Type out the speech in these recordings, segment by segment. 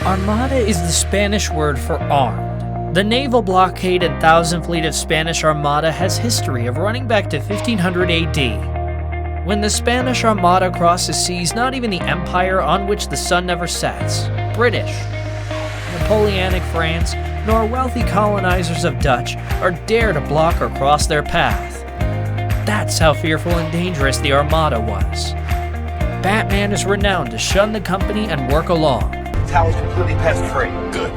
Armada is the Spanish word for armed. The naval blockade and Thousand Fleet of Spanish Armada has history of running back to 1500 AD. When the Spanish Armada crosses seas not even the empire on which the sun never sets, British, Napoleonic France, nor wealthy colonizers of Dutch are dare to block or cross their path. That's how fearful and dangerous the Armada was. Batman is renowned to shun the company and work along. Tower's completely pest-free. Good.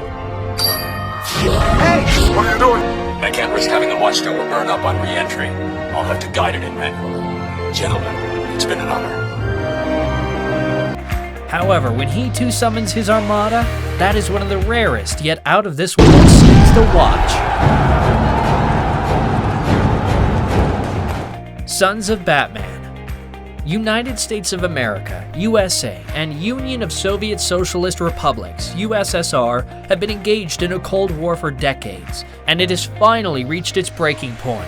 Hey! What are you doing? I can't risk having the watchtower burn up on re-entry. I'll have to guide it in manually. Gentlemen, it's been an honor. However, when he too summons his Armada, that is one of the rarest yet out-of-this-world scenes to watch. Sons of Batman. United States of America, USA, and Union of Soviet Socialist Republics, USSR, have been engaged in a Cold War for decades, and it has finally reached its breaking point.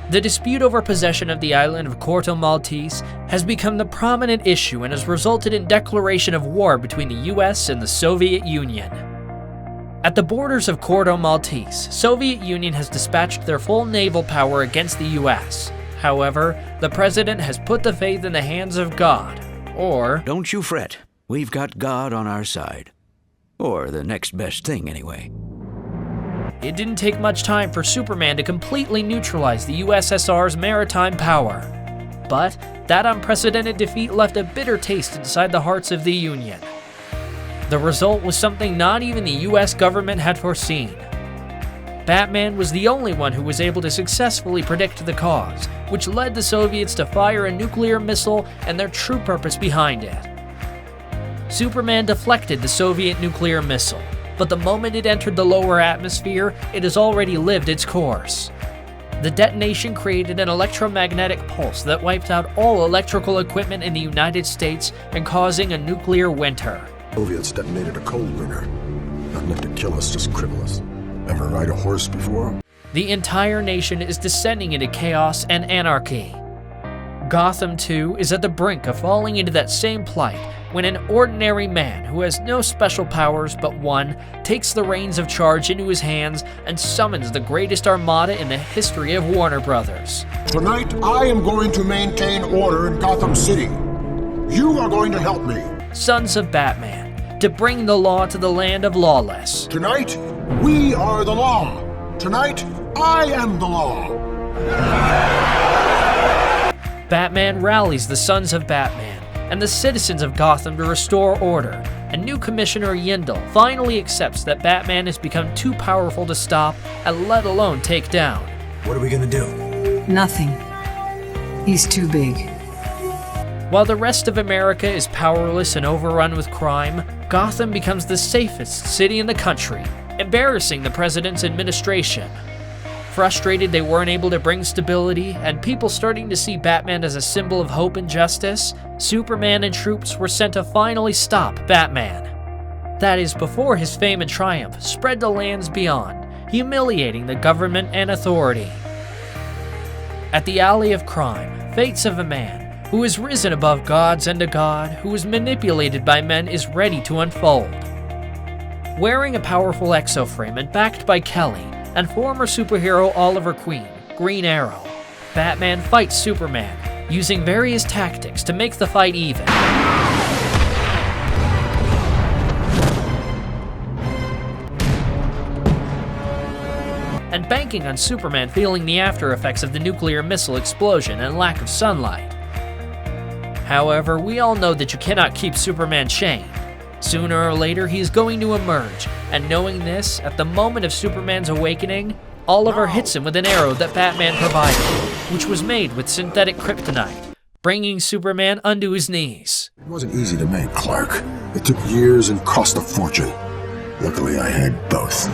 The dispute over possession of the island of Corto Maltese has become the prominent issue and has resulted in declaration of war between the US and the Soviet Union. At the borders of Corto Maltese, Soviet Union has dispatched their full naval power against the US. However, the president has put the faith in the hands of God, or... Don't you fret. We've got God on our side. Or the next best thing, anyway. It didn't take much time for Superman to completely neutralize the USSR's maritime power. But that unprecedented defeat left a bitter taste inside the hearts of the Union. The result was something not even the US government had foreseen. Batman was the only one who was able to successfully predict the cause, which led the Soviets to fire a nuclear missile and their true purpose behind it. Superman deflected the Soviet nuclear missile, but the moment it entered the lower atmosphere, it has already lived its course. The detonation created an electromagnetic pulse that wiped out all electrical equipment in the United States and causing a nuclear winter. Soviets detonated a cold winter. Not meant to kill us, just cripple us. Ever ride a horse before? The entire nation is descending into chaos and anarchy. Gotham, too, is at the brink of falling into that same plight when an ordinary man who has no special powers but one takes the reins of charge into his hands and summons the greatest armada in the history of Warner Brothers. Tonight, I am going to maintain order in Gotham City. You are going to help me. Sons of Batman, to bring the law to the land of lawless. Tonight, we are the law. Tonight, I am the law. Batman rallies the Sons of Batman and the citizens of Gotham to restore order, and new Commissioner Yindel finally accepts that Batman has become too powerful to stop and let alone take down. What are we gonna do? Nothing. He's too big. While the rest of America is powerless and overrun with crime, Gotham becomes the safest city in the country, embarrassing the president's administration. Frustrated they weren't able to bring stability, and people starting to see Batman as a symbol of hope and justice, Superman and troops were sent to finally stop Batman. That is before his fame and triumph spread to lands beyond, humiliating the government and authority. At the Alley of Crime, fates of a man who has risen above gods and a god who is manipulated by men is ready to unfold. Wearing a powerful exoframe and backed by Kelly and former superhero Oliver Queen, Green Arrow, Batman fights Superman, using various tactics to make the fight even. And banking on Superman feeling the after effects of the nuclear missile explosion and lack of sunlight. However, we all know that you cannot keep Superman chained. Sooner or later, he is going to emerge, and knowing this, at the moment of Superman's awakening, Oliver hits him with an arrow that Batman provided, which was made with synthetic kryptonite, bringing Superman unto his knees. It wasn't easy to make, Clark. It took years and cost a fortune. Luckily, I had both.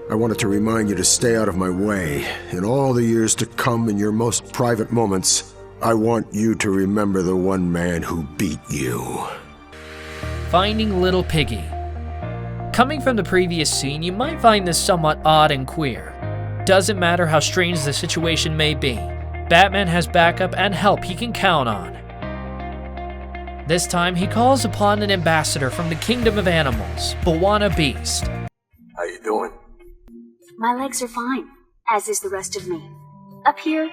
I wanted to remind you to stay out of my way. In all the years to come, in your most private moments, I want you to remember the one man who beat you. Finding Little Piggy. Coming from the previous scene, you might find this somewhat odd and queer. Doesn't matter how strange the situation may be, Batman has backup and help he can count on. This time, he calls upon an ambassador from the Kingdom of Animals, B'wana Beast. How you doing? My legs are fine, as is the rest of me. Up here,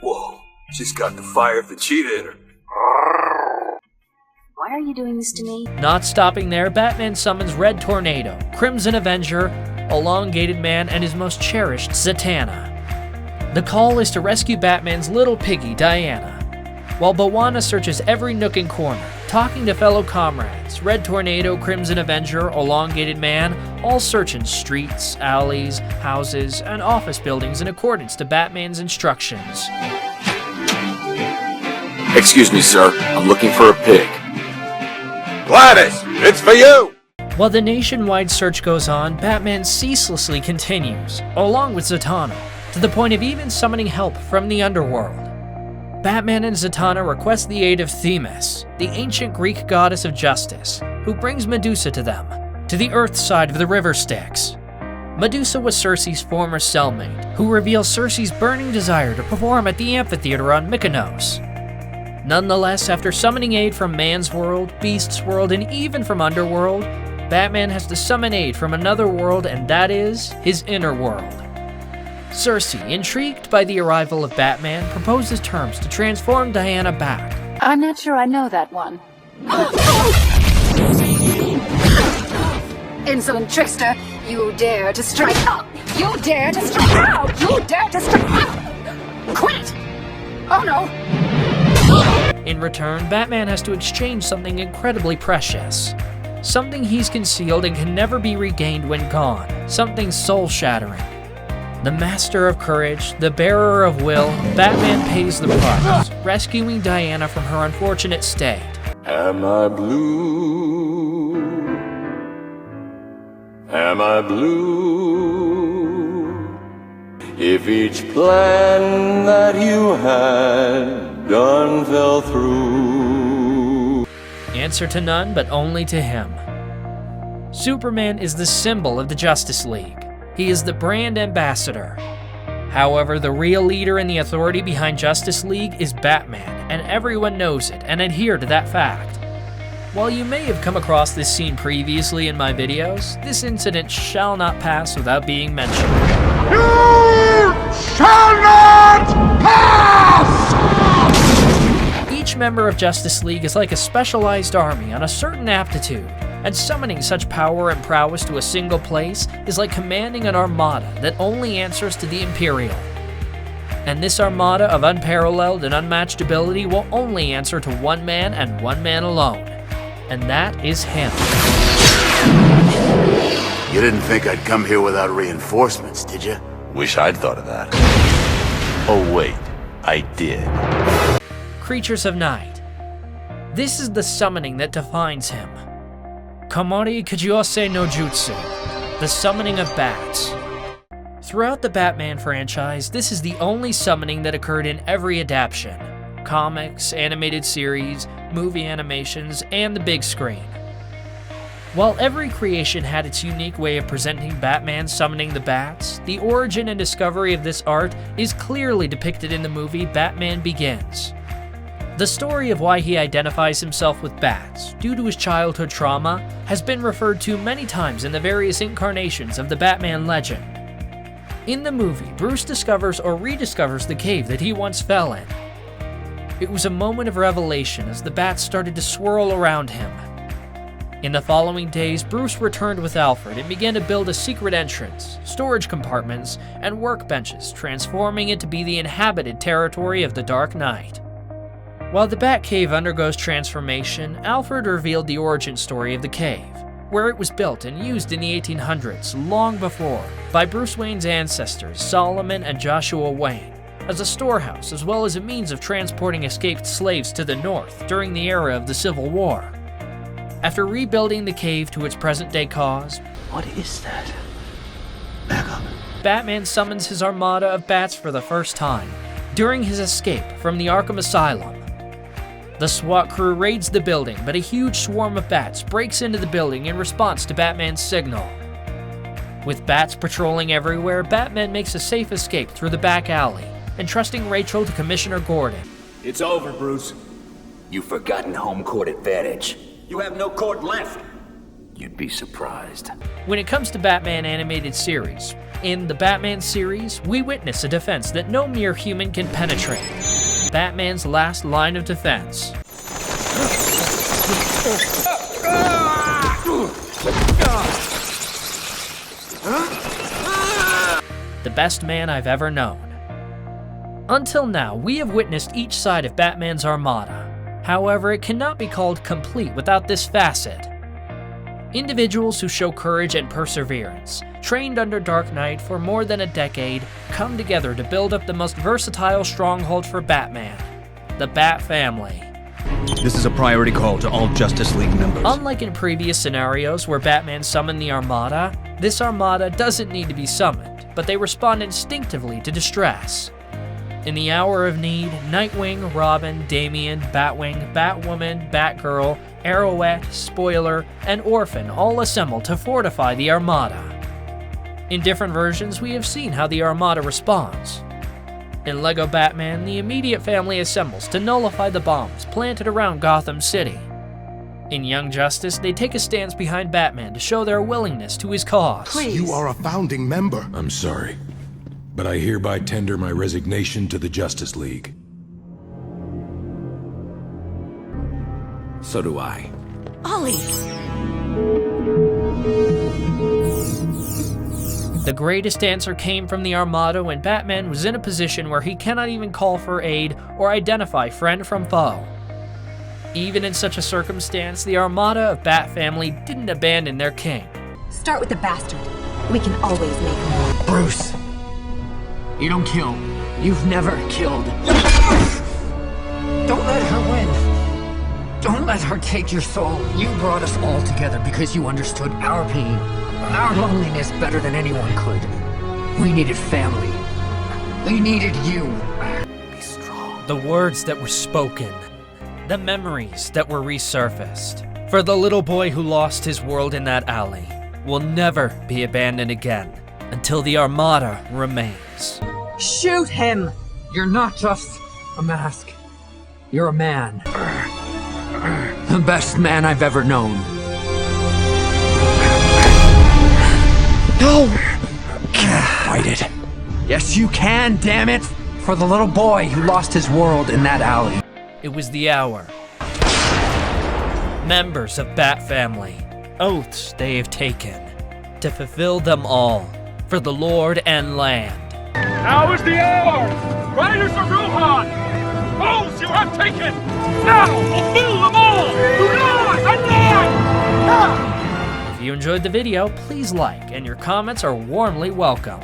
Whoa, she's got the fire of the cheetah in her. why are you doing this to me? Not stopping there, Batman summons Red Tornado, Crimson Avenger, Elongated Man, and his most cherished, Zatanna. The call is to rescue Batman's little piggy, Diana. While B'wana searches every nook and corner, talking to fellow comrades, Red Tornado, Crimson Avenger, Elongated Man, all searching streets, alleys, houses, and office buildings in accordance to Batman's instructions. Excuse me, sir. I'm looking for a pig. Gladys, it's for you! While the nationwide search goes on, Batman ceaselessly continues, along with Zatanna, to the point of even summoning help from the underworld. Batman and Zatanna request the aid of Themis, the ancient Greek goddess of justice, who brings Medusa to them, to the Earth side of the River Styx. Medusa was Circe's former cellmate, who reveals Circe's burning desire to perform at the amphitheater on Mykonos. Nonetheless, after summoning aid from Man's World, Beast's World, and even from Underworld, Batman has to summon aid from another world, and that is his inner world. Circe, intrigued by the arrival of Batman, proposes terms to transform Diana back. I'm not sure I know that one. Insolent trickster, you dare to strike out! You dare to strike out! You dare to strike out! Quit! Oh no! In return, Batman has to exchange something incredibly precious. Something he's concealed and can never be regained when gone. Something soul-shattering. The master of courage, the bearer of will, Batman pays the price, rescuing Diana from her unfortunate state. Am I blue? Am I blue? If each plan that you had done fell through. Answer to none, but only to him. Superman is the symbol of the Justice League. He is the brand ambassador. However, the real leader and the authority behind Justice League is Batman, and everyone knows it and adhere to that fact. While you may have come across this scene previously in my videos, this incident shall not pass without being mentioned. You shall not pass! Each member of Justice League is like a specialized army on a certain aptitude, and summoning such power and prowess to a single place is like commanding an armada that only answers to the Imperial. And this armada of unparalleled and unmatched ability will only answer to one man and one man alone. And that is him. You didn't think I'd come here without reinforcements, did you? Wish I'd thought of that. Oh wait, I did. Creatures of Night. This is the summoning that defines him. Komori Kajose no Jutsu, the summoning of bats. Throughout the Batman franchise, this is the only summoning that occurred in every adaptation. Comics, animated series, movie animations, and the big screen. While every creation had its unique way of presenting Batman summoning the bats, the origin and discovery of this art is clearly depicted in the movie Batman Begins. The story of why he identifies himself with bats, due to his childhood trauma, has been referred to many times in the various incarnations of the Batman legend. In the movie, Bruce discovers or rediscovers the cave that he once fell in. It was a moment of revelation as the bats started to swirl around him. In the following days, Bruce returned with Alfred and began to build a secret entrance, storage compartments, and workbenches, transforming it to be the inhabited territory of the Dark Knight. While the Batcave undergoes transformation, Alfred revealed the origin story of the cave, where it was built and used in the 1800s, long before, by Bruce Wayne's ancestors, Solomon and Joshua Wayne, as a storehouse as well as a means of transporting escaped slaves to the north during the era of the Civil War. After rebuilding the cave to its present-day cause, What is that? Back up. Batman summons his armada of bats for the first time, during his escape from the Arkham Asylum. The SWAT crew raids the building, but a huge swarm of bats breaks into the building in response to Batman's signal. With bats patrolling everywhere, Batman makes a safe escape through the back alley, entrusting Rachel to Commissioner Gordon. It's over, Bruce. You've forgotten home court advantage. You have no court left. You'd be surprised. When it comes to Batman animated series, in the Batman series, we witness a defense that no mere human can penetrate. Batman's last line of defense. The best man I've ever known. Until now, we have witnessed each side of Batman's armada. However, it cannot be called complete without this facet. Individuals who show courage and perseverance, trained under Dark Knight for more than a decade, come together to build up the most versatile stronghold for Batman, the Bat Family. This is a priority call to all Justice League members. Unlike in previous scenarios where Batman summoned the Armada, this Armada doesn't need to be summoned, but they respond instinctively to distress. In the hour of need, Nightwing, Robin, Damian, Batwing, Batwoman, Batgirl, Arrowette, Spoiler, and Orphan all assemble to fortify the Armada. In different versions, we have seen how the Armada responds. In LEGO Batman, the immediate family assembles to nullify the bombs planted around Gotham City. In Young Justice, they take a stance behind Batman to show their willingness to his cause. Please. You are a founding member. I'm sorry, but I hereby tender my resignation to the Justice League. So do I. Ollie! The greatest answer came from the Armada when Batman was in a position where he cannot even call for aid or identify friend from foe. Even in such a circumstance, the Armada of Bat Family didn't abandon their king. Start with the bastard. We can always make more. Bruce, you don't kill. You've never killed. Don't let her win. Don't let her take your soul. You brought us all together because you understood our pain, our loneliness better than anyone could. We needed family. We needed you. Be strong. The words that were spoken. The memories that were resurfaced. For the little boy who lost his world in that alley will never be abandoned again until the Armada remains. Shoot him! You're not just a mask. You're a man. The best man I've ever known. No! Can't fight it. Yes, you can, damn it! For the little boy who lost his world in that alley. It was the hour. Members of Bat Family, oaths they have taken to fulfill them all for the Lord and land. Now is the hour! Riders of Rohan! Oaths you have taken! Now fulfill them all! To Lord and land! If you enjoyed the video, please like, and your comments are warmly welcome.